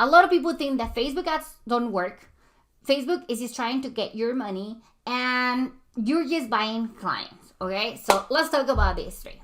A lot of people think that Facebook ads don't work. Facebook is just trying to get your money and you're just buying clients, okay? So let's talk about these three.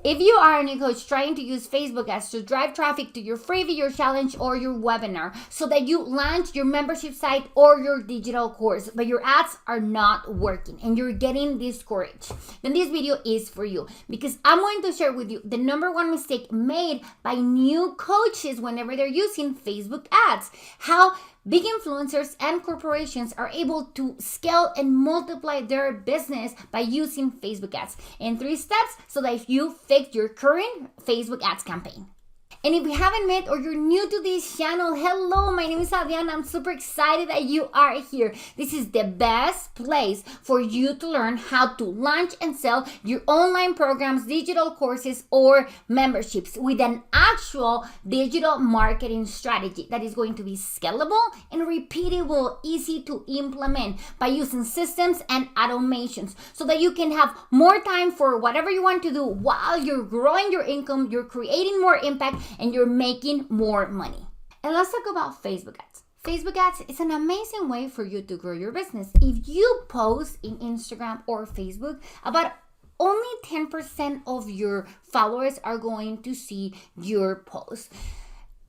If you are a new coach trying to use Facebook ads to drive traffic to your freebie, your challenge, or your webinar so that you launch your membership site or your digital course, but your ads are not working and you're getting discouraged, then this video is for you, because I'm going to share with you the number one mistake made by new coaches whenever they're using Facebook ads. How big influencers and corporations are able to scale and multiply their business by using Facebook ads in 3 steps so that you fix your current Facebook ads campaign. And if you haven't met or you're new to this channel, hello, my name is Adriana. I'm super excited that you are here. This is the best place for you to learn how to launch and sell your online programs, digital courses, or memberships with an actual digital marketing strategy that is going to be scalable and repeatable, easy to implement by using systems and automations so that you can have more time for whatever you want to do while you're growing your income, you're creating more impact, and you're making more money. And let's talk about Facebook ads. Facebook ads is an amazing way for you to grow your business. If you post in Instagram or Facebook, about only 10% of your followers are going to see your post.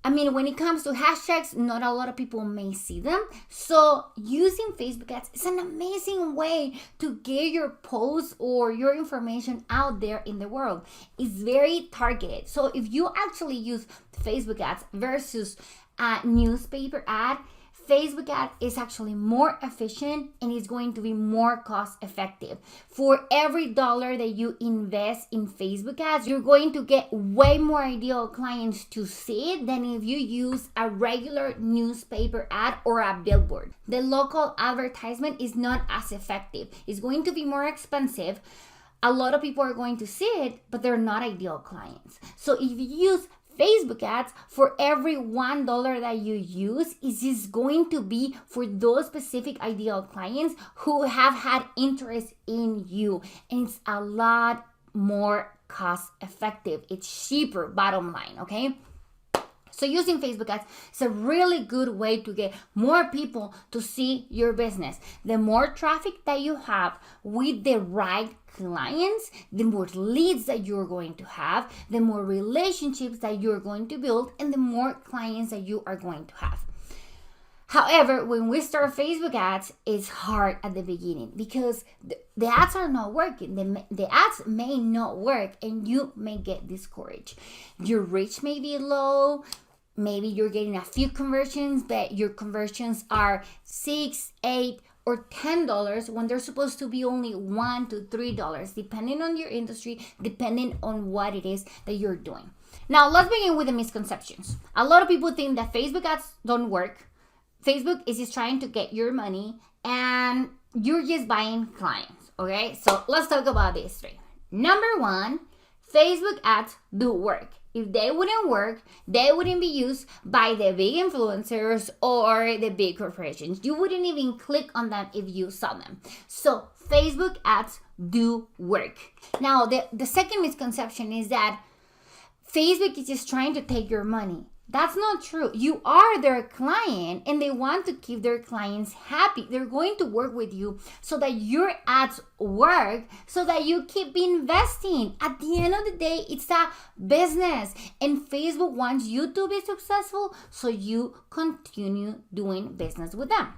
I mean, when it comes to hashtags, not a lot of people may see them. So using Facebook ads is an amazing way to get your posts or your information out there in the world. It's very targeted. So if you actually use Facebook ads versus a newspaper ad, Facebook ad is actually more efficient and is going to be more cost effective. For every dollar that you invest in Facebook ads, you're going to get way more ideal clients to see it than if you use a regular newspaper ad or a billboard. The local advertisement is not as effective. It's going to be more expensive. A lot of people are going to see it, but they're not ideal clients. So if you use Facebook ads, for every $1 that you use, is just going to be for those specific ideal clients who have had interest in you. And it's a lot more cost effective. It's cheaper, bottom line, okay? So using Facebook ads is a really good way to get more people to see your business. The more traffic that you have with the right clients, the more leads that you're going to have, the more relationships that you're going to build, and the more clients that you are going to have. However, when we start Facebook ads, it's hard at the beginning because the ads are not working. The ads may not work and you may get discouraged. Your reach may be low. Maybe you're getting a few conversions, but your conversions are $6, $8, or $10 when they're supposed to be only $1 to $3, depending on your industry, depending on what it is that you're doing. Now, let's begin with the misconceptions. A lot of people think that Facebook ads don't work. Facebook is just trying to get your money and you're just buying clients, okay? So let's talk about these three. Number one, Facebook ads do work. If they wouldn't work, they wouldn't be used by the big influencers or the big corporations. You wouldn't even click on them if you saw them. So Facebook ads do work. Now, the second misconception is that Facebook is just trying to take your money. That's not true. You are their client and they want to keep their clients happy. They're going to work with you so that your ads work, so that you keep investing. At the end of the day, it's a business and Facebook wants you to be successful, so you continue doing business with them.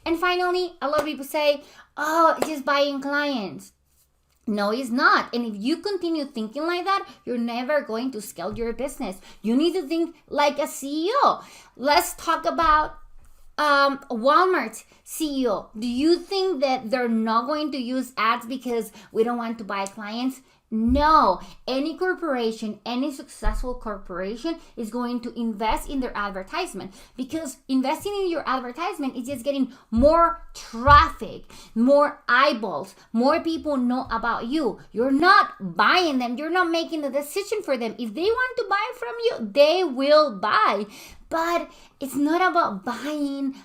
And finally, a lot of people say, oh, it's just buying clients. No, it's not. And if you continue thinking like that, you're never going to scale your business. You need to think like a CEO. Let's talk about Walmart CEO. Do you think that they're not going to use ads because we don't want to buy clients? No, any corporation, any successful corporation is going to invest in their advertisement, because investing in your advertisement is just getting more traffic, more eyeballs, more people know about you. You're not buying them. You're not making the decision for them. If they want to buy from you, they will buy. But it's not about buying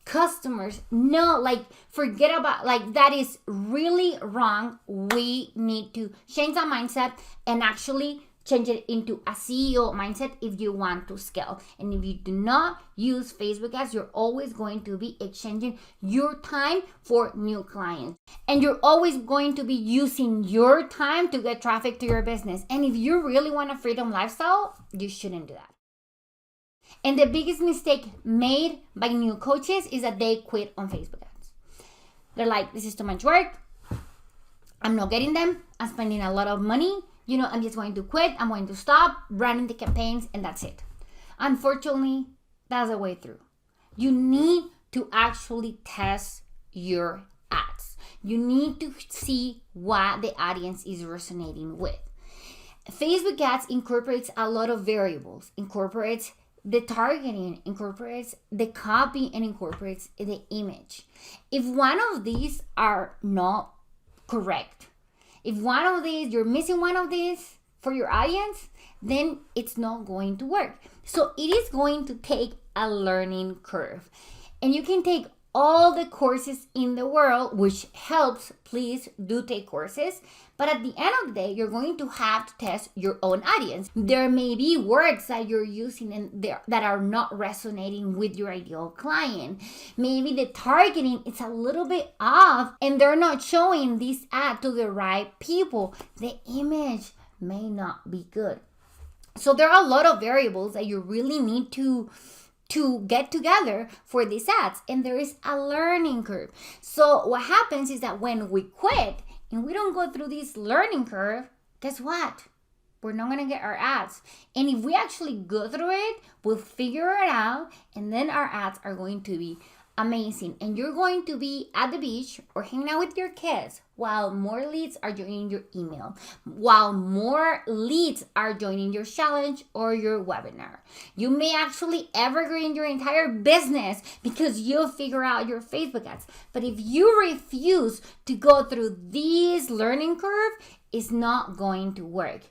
customers. No, forget about, that is really wrong. We need to change that mindset and actually change it into a CEO mindset if you want to scale. And if you do not use Facebook ads, you're always going to be exchanging your time for new clients. And you're always going to be using your time to get traffic to your business. And if you really want a freedom lifestyle, you shouldn't do that. And the biggest mistake made by new coaches is that they quit on Facebook ads. They're like, this is too much work. I'm not getting them. I'm spending a lot of money. I'm just going to quit. I'm going to stop running the campaigns, and that's it. Unfortunately, that's the way through. You need to actually test your ads. You need to see what the audience is resonating with. Facebook ads incorporates a lot of variables, incorporates the targeting, incorporates the copy, and incorporates the image. If one of these are not correct, if one of these, you're missing one of these for your audience, then it's not going to work. So it is going to take a learning curve. And you can take all the courses in the world, which helps. Please do take courses. But at the end of the day, you're going to have to test your own audience. There may be words that you're using and that are not resonating with your ideal client. Maybe the targeting is a little bit off and they're not showing this ad to the right people. The image may not be good. So there are a lot of variables that you really need to get together for these ads, and there is a learning curve. So what happens is that when we quit and we don't go through this learning curve, guess what? We're not going to get our ads. And if we actually go through it, we'll figure it out, and then our ads are going to be amazing. And you're going to be at the beach or hanging out with your kids while more leads are joining your email, while more leads are joining your challenge or your webinar. You may actually evergreen your entire business because you'll figure out your Facebook ads. But if you refuse to go through this learning curve, it's not going to work.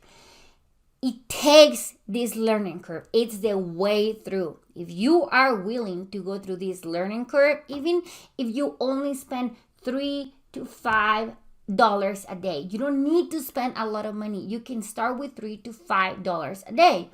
It takes this learning curve. It's the way through. If you are willing to go through this learning curve, even if you only spend $3 to $5 a day, you don't need to spend a lot of money. You can start with $3 to $5 a day.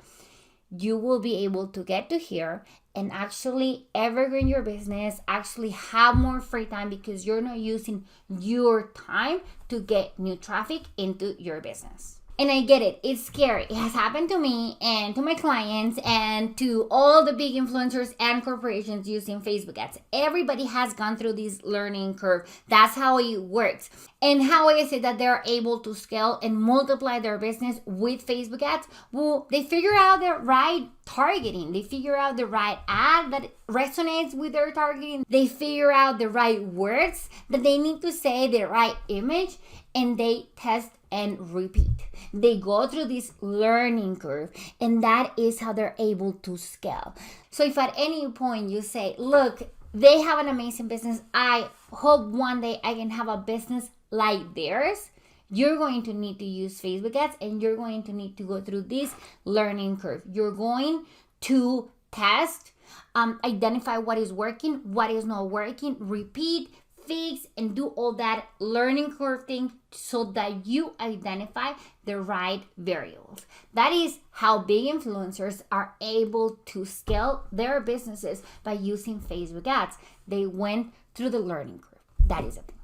You will be able to get to here and actually evergreen your business, actually have more free time because you're not using your time to get new traffic into your business. And I get it. It's scary. It has happened to me and to my clients and to all the big influencers and corporations using Facebook ads. Everybody has gone through this learning curve. That's how it works. And how is it that they're able to scale and multiply their business with Facebook ads? Well, they figure out the right targeting. They figure out the right ad that resonates with their targeting. They figure out the right words that they need to say, the right image, and they test and repeat. They go through this learning curve, and that is how they're able to scale. So if at any point you say, look, they have an amazing business, I hope one day I can have a business like theirs, you're going to need to use Facebook ads, and you're going to need to go through this learning curve. You're going to test, identify what is working, what is not working, repeat, fix, and do all that learning curve thing so that you identify the right variables. That is how big influencers are able to scale their businesses by using Facebook ads. They went through the learning curve. That is the thing.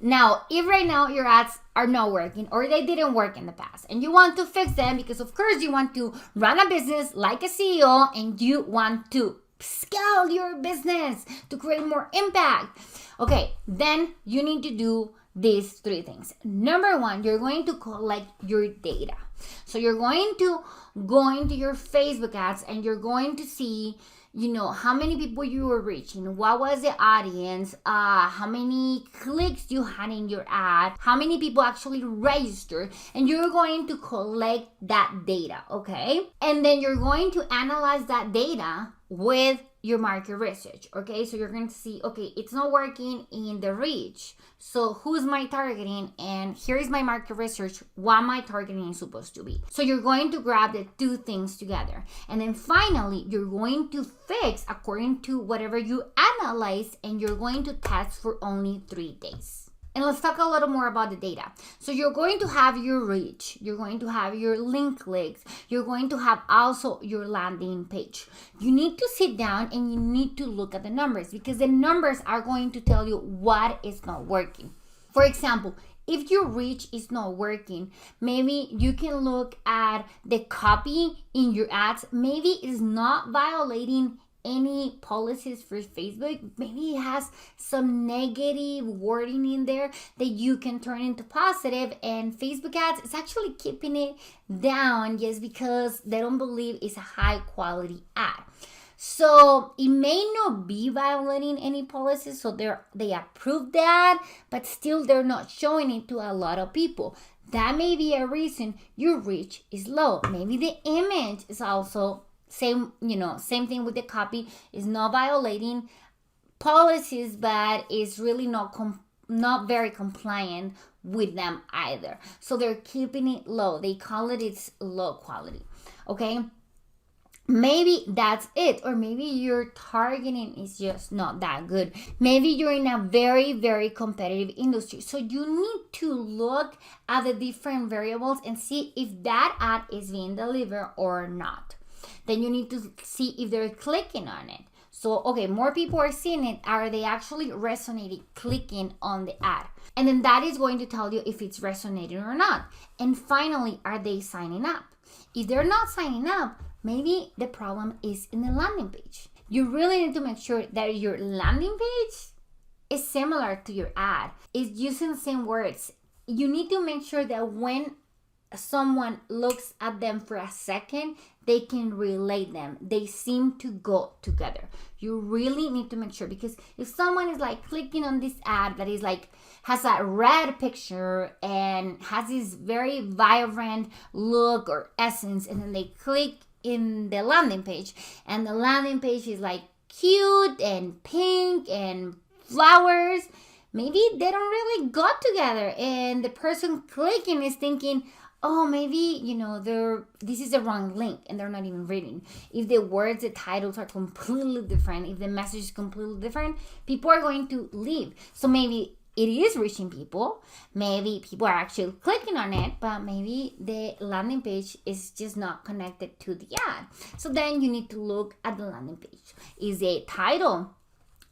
Now, if right now your ads are not working or they didn't work in the past and you want to fix them because of course you want to run a business like a CEO and you want to scale your business to create more impact. Okay, then you need to do these three things. Number one, you're going to collect your data. So you're going to go into your Facebook ads and you're going to see, how many people you were reaching, what was the audience, how many clicks you had in your ad, how many people actually registered, and you're going to collect that data, okay? And then you're going to analyze that data with your market research, okay? So you're going to see, okay, it's not working in the reach. So who's my targeting? And here is my market research, what my targeting is supposed to be. So you're going to grab the two things together. And then finally, you're going to fix according to whatever you analyze, and you're going to test for only 3 days. And let's talk a little more about the data. So you're going to have your reach, you're going to have your link clicks, you're going to have also your landing page. You need to sit down and you need to look at the numbers, because the numbers are going to tell you what is not working. For example, if your reach is not working, maybe you can look at the copy in your ads. Maybe it's not violating any policies for Facebook. Maybe it has some negative wording in there that you can turn into positive, and Facebook ads is actually keeping it down just because they don't believe it's a high quality ad. So it may not be violating any policies, so they approve that, but still they're not showing it to a lot of people. That may be a reason your reach is low. Maybe the image is also same thing with the copy, is not violating policies, but is really not very compliant with them either. So they're keeping it low. They call it's low quality. Okay. Maybe that's it, or maybe your targeting is just not that good. Maybe you're in a very, very competitive industry. So you need to look at the different variables and see if that ad is being delivered or not. Then you need to see if they're clicking on it. So, okay, more people are seeing it. Are they actually resonating, clicking on the ad? And then that is going to tell you if it's resonating or not. And finally, are they signing up? If they're not signing up, maybe the problem is in the landing page. You really need to make sure that your landing page is similar to your ad. It's using the same words. You need to make sure that when someone looks at them for a second, they can relate them. They seem to go together. You really need to make sure, because if someone is like clicking on this ad that is like has a red picture and has this very vibrant look or essence, and then they click in the landing page, and the landing page is like cute and pink and flowers, maybe they don't really go together, and the person clicking is thinking, oh, maybe, this is the wrong link, and they're not even reading. If the words, the titles are completely different, if the message is completely different, people are going to leave. So maybe it is reaching people. Maybe people are actually clicking on it, but maybe the landing page is just not connected to the ad. So then you need to look at the landing page. Is the title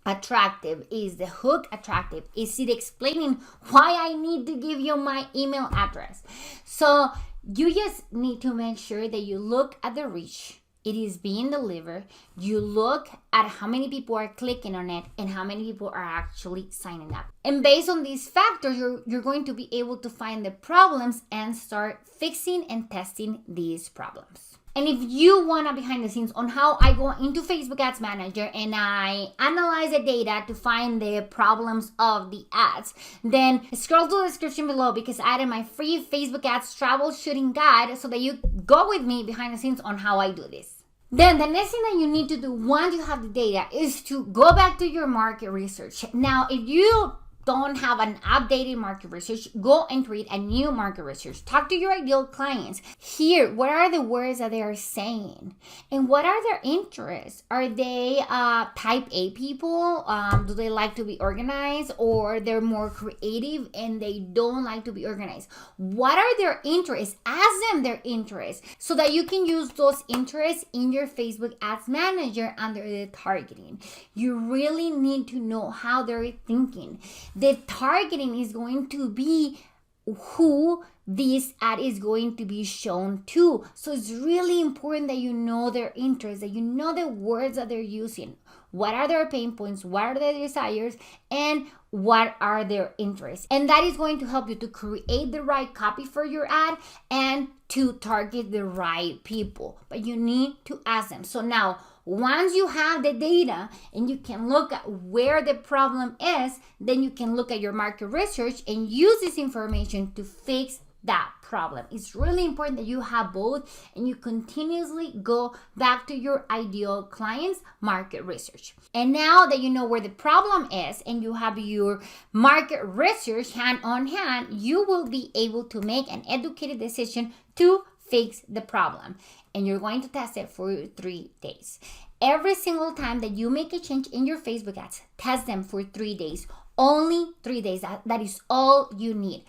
attractive? Is the hook attractive? Is it explaining why I need to give you my email address? So you just need to make sure that you look at the reach. It is being delivered. You look at how many people are clicking on it and how many people are actually signing up. And based on these factors, you're going to be able to find the problems and start fixing and testing these problems. And if you want a behind the scenes on how I go into Facebook Ads Manager and I analyze the data to find the problems of the ads, then scroll to the description below, because I added my free Facebook Ads troubleshooting guide so that you go with me behind the scenes on how I do this. Then the next thing that you need to do once you have the data is to go back to your market research. Now, if you don't have an updated market research, go and create a new market research. Talk to your ideal clients. Hear what are the words that they are saying and what are their interests. Are they type A people? Do they like to be organized, or they're more creative and they don't like to be organized? What are their interests? Ask them their interests so that you can use those interests in your Facebook Ads Manager under the targeting. You really need to know how they're thinking. The targeting is going to be who this ad is going to be shown to. So it's really important that you know their interests, that you know the words that they're using. What are their pain points? What are their desires? And what are their interests? And that is going to help you to create the right copy for your ad and to target the right people. But you need to ask them. So now, once you have the data and you can look at where the problem is, then you can look at your market research and use this information to fix that problem. It's really important that you have both and you continuously go back to your ideal client's market research. And now that you know where the problem is and you have your market research hand on hand, you will be able to make an educated decision to fix the problem. And you're going to test it for 3 days. Every single time that you make a change in your Facebook ads, test them for 3 days. Only 3 days. That is all you need.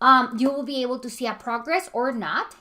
You will be able to see a progress or not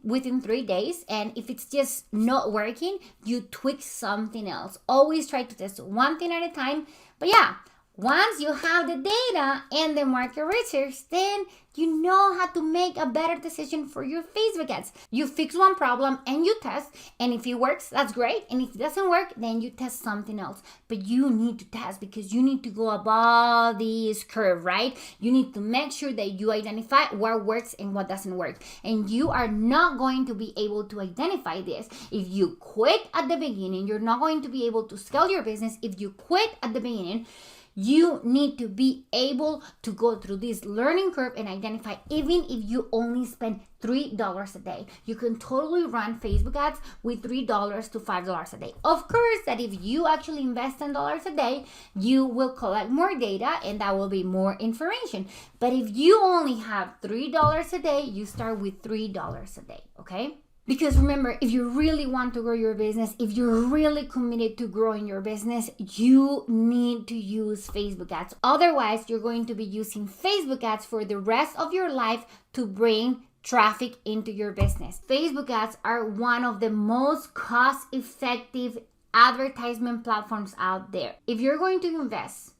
within 3 days. And if it's just not working, you tweak something else. Always try to test one thing at a time. But yeah, once you have the data and the market research, then you know how to make a better decision for your Facebook ads. You fix one problem and you test, and if it works, that's great. And if it doesn't work, then you test something else. But you need to test because you need to go above this curve, right? You need to make sure that you identify what works and what doesn't work. And you are not going to be able to identify this if you quit at the beginning. You're not going to be able to scale your business if you quit at the beginning. You need to be able to go through this learning curve and identify, even if you only spend $3 a day, you can totally run Facebook ads with $3 to $5 a day. Of course, that if you actually invest $10 a day, you will collect more data and that will be more information. But if you only have $3 a day, you start with $3 a day, okay? Because remember, if you really want to grow your business, if you're really committed to growing your business, you need to use Facebook ads. Otherwise, you're going to be using Facebook ads for the rest of your life to bring traffic into your business. Facebook ads are one of the most cost-effective advertisement platforms out there. If you're going to invest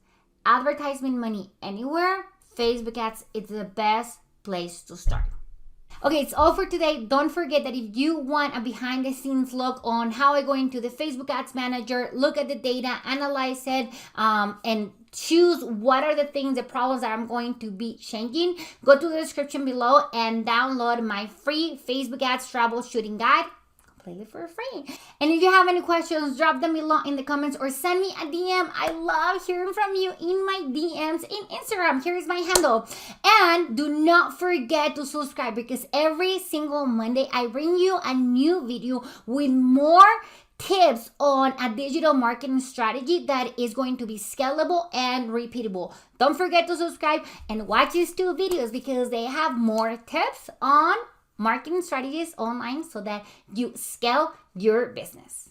advertisement money anywhere, Facebook ads is the best place to start. Okay, it's all for today. Don't forget that if you want a behind the scenes look on how I go into the Facebook Ads Manager, look at the data, analyze it, and choose what are the things, the problems that I'm going to be changing, go to the description below and download my free Facebook Ads Troubleshooting Guide. Completely for free. And if you have any questions, drop them below in the comments or send me a DM. I love hearing from you in my DMs in Instagram. Here is my handle. And do not forget to subscribe because every single Monday I bring you a new video with more tips on a digital marketing strategy that is going to be scalable and repeatable. Don't forget to subscribe and watch these 2 videos because they have more tips on marketing strategies online so that you scale your business.